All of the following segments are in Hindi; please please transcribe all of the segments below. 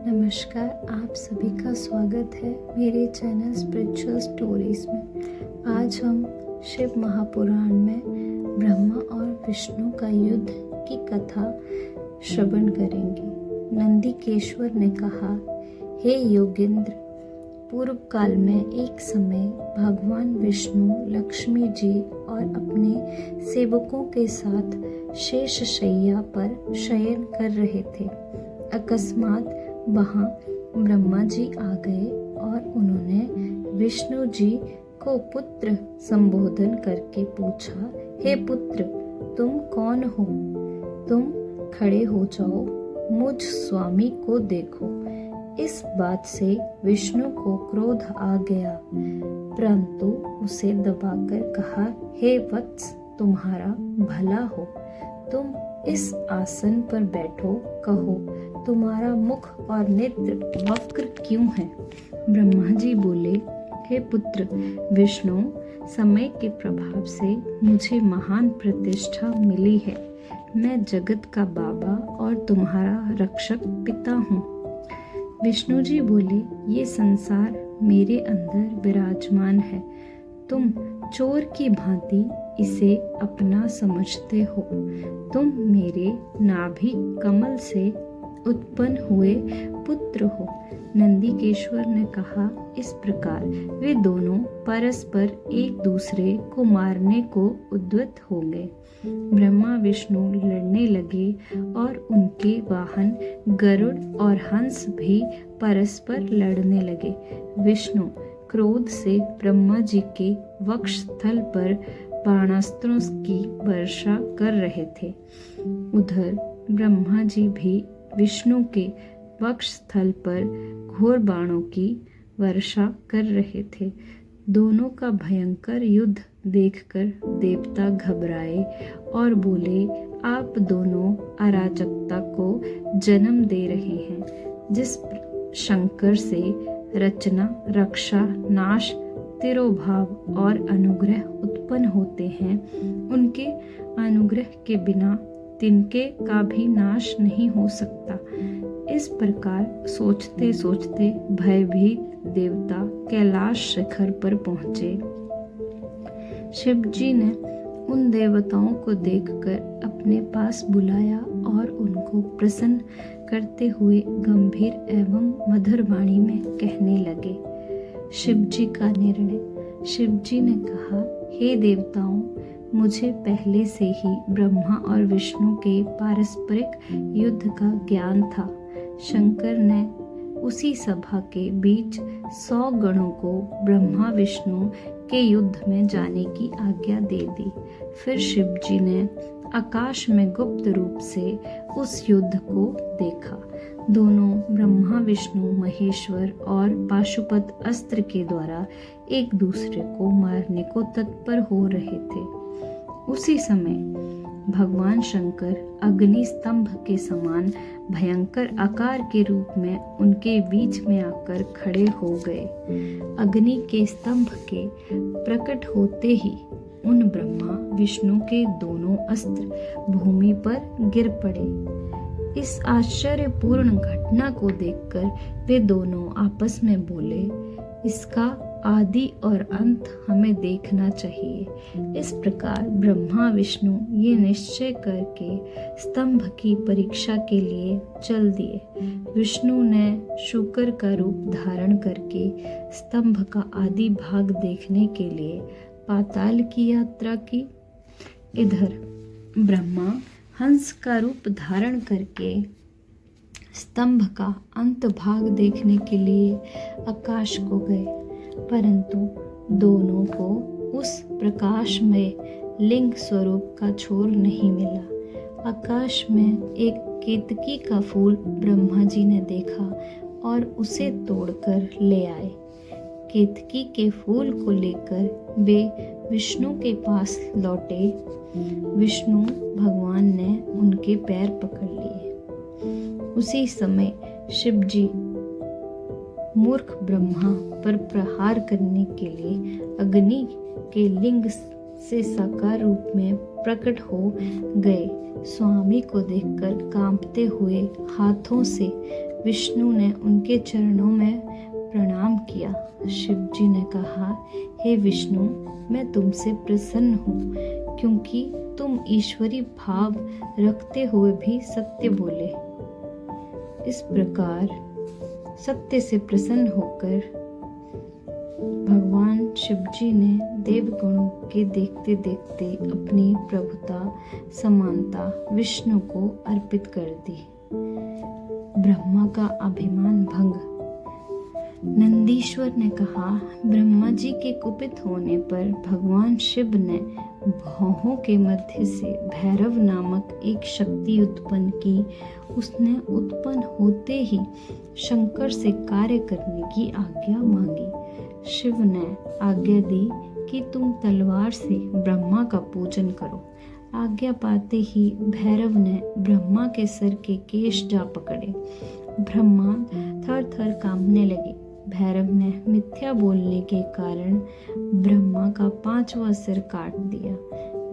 नमस्कार, आप सभी का स्वागत है मेरे चैनल स्पिरिचुअल स्टोरीज में। आज हम शिव महापुराण में ब्रह्मा और विष्णु का युद्ध की कथा श्रवण करेंगे। नंदीकेश्वर ने कहा, हे योगेंद्र, पूर्व काल में एक समय भगवान विष्णु लक्ष्मी जी और अपने सेवकों के साथ शेष शैया पर शयन कर रहे थे। अकस्मात वहाँ ब्रह्मा जी आ गए और उन्होंने विष्णु जी को पुत्र संबोधन करके पूछा, हे पुत्र, तुम कौन हो? तुम खड़े हो जाओ, मुझ स्वामी को देखो। इस बात से विष्णु को क्रोध आ गया, परंतु उसे दबाकर कहा, हे वत्स, तुम्हारा भला हो, तुम इस आसन पर बैठो। कहो, तुम्हारा मुख और नेत्र वक्र क्यों है? ब्रह्मा जी बोले, हे पुत्र विष्णु, समय के प्रभाव से मुझे महान प्रतिष्ठा मिली है। मैं जगत का बाबा और तुम्हारा रक्षक पिता हूँ। विष्णु जी बोले, ये संसार मेरे अंदर विराजमान है। तुम चोर की भांति इसे अपना समझते हो। तुम मेरे नाभि कमल से उत्पन्न हुए पुत्र हो। नंदीकेश्वर ने कहा, इस प्रकार वे दोनों परस्पर एक दूसरे को मारने को उद्यत हो गए। ब्रह्मा विष्णु लड़ने लगे और उनके वाहन गरुड़ और हंस भी परस्पर लड़ने लगे। विष्णु क्रोध से ब्रह्मा जी के वक्षस्थल पर बाणास्त्रों की वर्षा कर रहे थे। उधर ब्रह्मा जी भी विष्णु के वक्षस्थल पर घोर बाणों की वर्षा कर रहे थे। दोनों का भयंकर युद्ध देखकर देवता घबराए और बोले, आप दोनों अराजकता को जन्म दे रहे हैं। जिस शंकर से रचना, रक्षा, नाश, तिरोभाव और अनुग्रह उत्पन्न होते हैं, उनके अनुग्रह के बिना तिनके का भी नाश नहीं हो सकता। इस प्रकार सोचते सोचते भयभीत देवता कैलाश शिखर पर पहुंचे। शिव जी ने उन देवताओं को देखकर अपने पास बुलाया और उनको प्रसन्न करते हुए गंभीर एवं मधुर वाणी में कहने लगे। शिव जी का निर्णय। शिव जी ने कहा, हे देवताओं, मुझे पहले से ही ब्रह्मा और विष्णु के पारस्परिक युद्ध का ज्ञान था। शंकर ने उसी सभा के बीच 100 गणों को ब्रह्मा विष्णु के युद्ध में जाने की आज्ञा दे दी। फिर शिव जी ने आकाश में गुप्त रूप से उस युद्ध को देखा। दोनों ब्रह्मा विष्णु महेश्वर और पाशुपत अस्त्र के द्वारा एक दूसरे को मारने को तत्पर हो रहे थे। उसी समय भगवान शंकर अग्नि स्तंभ के समान भयंकर आकार के रूप में उनके बीच में आकर खड़े हो गए। अग्नि के स्तंभ के प्रकट होते ही उन ब्रह्मा विष्णु के दोनों अस्त्र भूमि पर गिर पड़े। इस आश्चर्यपूर्ण घटना को देखकर वे दोनों आपस में बोले, इसका आदि और अंत हमें देखना चाहिए। इस प्रकार ब्रह्मा विष्णु ये निश्चय करके स्तंभ की परीक्षा के लिए चल दिए। विष्णु ने शूकर का रूप धारण करके स्तंभ का आदि भाग देखने के लिए पाताल की यात्रा की। इधर ब्रह्मा हंस का रूप धारण करके स्तंभ का अंत भाग देखने के लिए आकाश को गए, परंतु दोनों को उस प्रकाश में लिंग स्वरूप का छोर नहीं मिला। आकाश में एक केतकी का फूल ब्रह्मा जी ने देखा और उसे तोड़कर ले आए। केतकी के फूल को लेकर वे विष्णु के पास लौटे। विष्णु भगवान ने उनके पैर पकड़ लिए। उसी समय शिव जी मूर्ख ब्रह्मा पर प्रहार करने के लिए अग्नि के लिंग से साकार रूप में प्रकट हो गए। स्वामी को देखकर कांपते हुए हाथों से विष्णु ने उनके चरणों में प्रणाम किया। शिव जी ने कहा, हे विष्णु, मैं तुमसे प्रसन्न हूँ क्योंकि तुम ईश्वरी भाव रखते हुए भी सत्य बोले। इस प्रकार सत्य से प्रसन्न होकर भगवान शिव जी ने देवगणों के देखते देखते अपनी प्रभुता समानता विष्णु को अर्पित कर दी। ब्रह्मा का अभिमान भंग। नंदीश्वर ने कहा, ब्रह्मा जी के कुपित होने पर भगवान शिव ने भौहों के मध्य से भैरव नामक एक शक्ति उत्पन्न की। उसने उत्पन्न होते ही शंकर से कार्य करने की आज्ञा मांगी। शिव ने आज्ञा दी कि तुम तलवार से ब्रह्मा का पूजन करो। आज्ञा पाते ही भैरव ने ब्रह्मा के सर के केश जा पकड़े। ब्रह्मा थर थर कांपने लगे। भैरव ने मिथ्या बोलने के कारण ब्रह्मा का 5वां सिर काट दिया।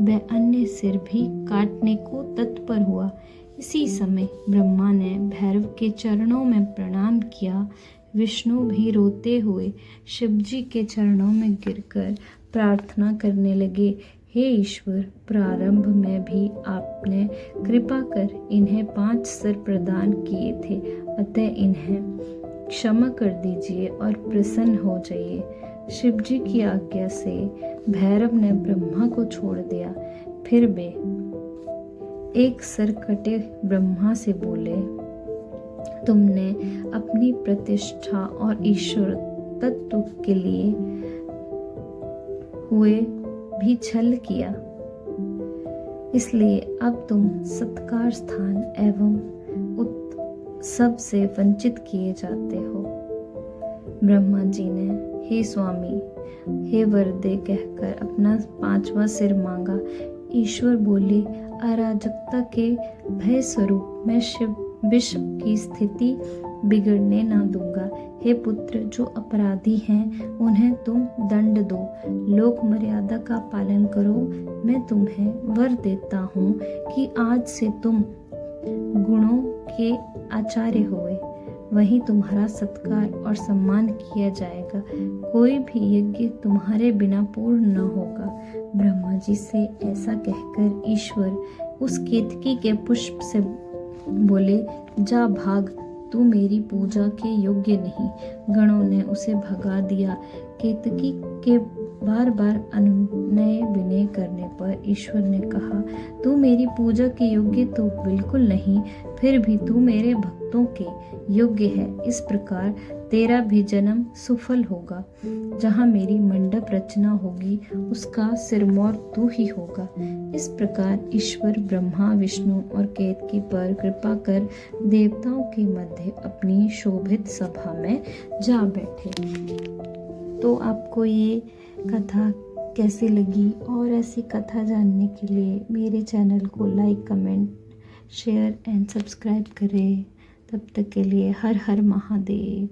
वह अन्य सिर भी काटने को तत्पर हुआ। इसी समय ब्रह्मा ने भैरव के चरणों में प्रणाम किया। विष्णु भी रोते हुए शिव जी के चरणों में गिरकर प्रार्थना करने लगे, हे ईश्वर, प्रारंभ में भी आपने कृपा कर इन्हें 5 सिर प्रदान किए थे, अतः इन्हें क्षमा कर दीजिए और प्रसन्न हो जाइए। शिव जी की आज्ञा से भैरव ने ब्रह्मा को छोड़ दिया। फिर वे एक सिर कटे ब्रह्मा से बोले, तुमने अपनी प्रतिष्ठा और ईश्वर तत्व के लिए हुए भी छल किया, इसलिए अब तुम सत्कार स्थान एवं उत्सव से वंचित किए जाते हो। ब्रह्मा जी ने, हे स्वामी, हे वरदे कहकर अपना 5वां सिर मांगा। ईश्वर बोले, अराजकता के भय स्वरूप मैं विश्व की स्थिति बिगड़ने ना दूंगा। हे पुत्र, जो अपराधी हैं उन्हें तुम दंड दो, लोक मर्यादा का पालन करो। मैं तुम्हें वर देता हूँ कि आज से तुम गुणों के आचार्य हुए, वहीं तुम्हारा सत्कार और सम्मान किया जाएगा। कोई भी यज्ञ तुम्हारे बिना पूर्ण न होगा। ब्रह्मा जी से ऐसा कहकर ईश्वर उस केतकी के पुष्प से बोले, जा भाग, तू मेरी पूजा के योग्य नहीं। गणों ने उसे भगा दिया। केतकी के बार बार अनुनय विनय करने पर ईश्वर ने कहा, तू मेरी पूजा के योग्य तो बिल्कुल नहीं, फिर भी तू मेरे भक्तों के योग्य है। इस प्रकार तेरा भी जन्म सुफल होगा। जहाँ मेरी मंडप रचना होगी उसका सिरमौर तू ही होगा। इस प्रकार ईश्वर ब्रह्मा, विष्णु और केतकी पर कृपा कर देवताओं के मध्य अपनी शोभित सभा में जा बैठे। तो आपको ये कथा कैसी लगी? और ऐसी कथा जानने के लिए मेरे चैनल को like, comment, share and subscribe करें। तब तक के लिए हर हर महादेव।